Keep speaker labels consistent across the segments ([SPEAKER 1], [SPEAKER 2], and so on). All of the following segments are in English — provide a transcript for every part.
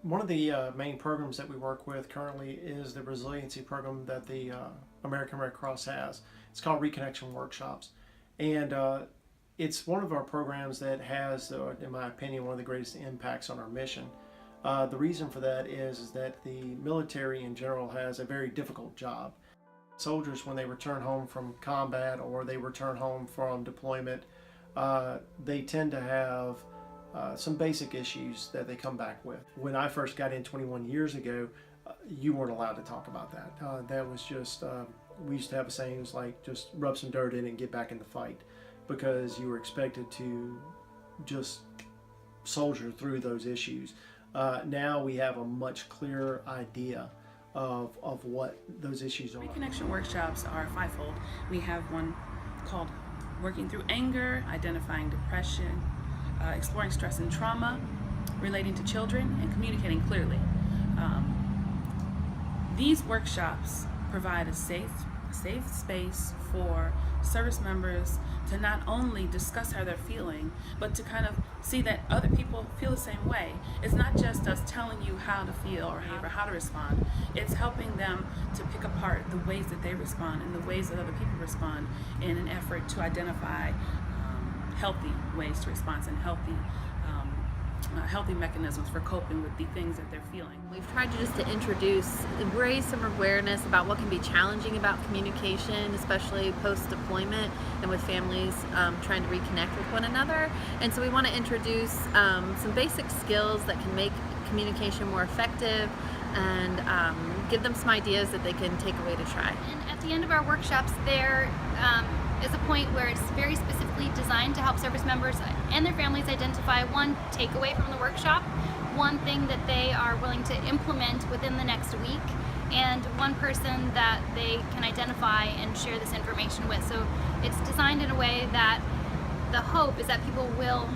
[SPEAKER 1] One of the main programs that we work with currently is the resiliency program that the American Red Cross has. It's called Reconnection Workshops. And it's one of our programs that has, in my opinion, one of the greatest impacts on our mission. The reason for that is that the military in general has a very difficult job. Soldiers, when they return home from combat or they return home from deployment, they tend to have some basic issues that they come back with. When I first got in 21 years ago, you weren't allowed to talk about that. That was just, we used to have sayings like just rub some dirt in and get back in the fight, because you were expected to just soldier through those issues. Now we have a much clearer idea of what those issues are.
[SPEAKER 2] Reconnection workshops are fivefold. We have one called Working Through Anger, Identifying Depression, Exploring Stress and Trauma, Relating to Children, and Communicating Clearly. These workshops provide a safe space for service members to not only discuss how they're feeling, but to kind of see that other people feel the same way. It's not just us telling you how to feel or how to respond. It's helping them to pick apart the ways that they respond and the ways that other people respond in an effort to identify healthy ways to respond and healthy mechanisms for coping with the things that they're feeling.
[SPEAKER 3] We've tried to raise some awareness about what can be challenging about communication, especially post-deployment and with families trying to reconnect with one another. And so we want to introduce some basic skills that can make communication more effective and give them some ideas that they can take away to try.
[SPEAKER 4] And at the end of our workshops, there is a point where it's very specifically designed to help service members and their families identify one takeaway from the workshop, one thing that they are willing to implement within the next week, and one person that they can identify and share this information with. So it's designed in a way that the hope is that people will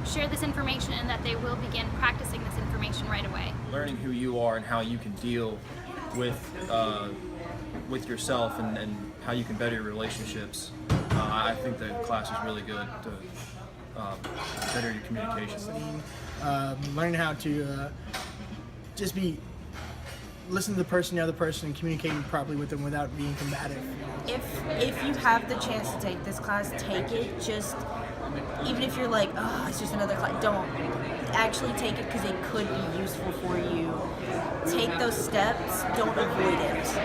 [SPEAKER 4] share this information and that they will begin practicing this information right away.
[SPEAKER 5] Learning who you are and how you can deal with yourself and how you can better your relationships. I think the class is really good to better your communication.
[SPEAKER 6] Learn how to just listen to the other person, and communicating properly with them without being combative.
[SPEAKER 7] If you have the chance to take this class, take it. Just even if you're like, oh, it's just another class, don't. Actually take it, because it could be useful for you. Take those steps. Don't avoid it.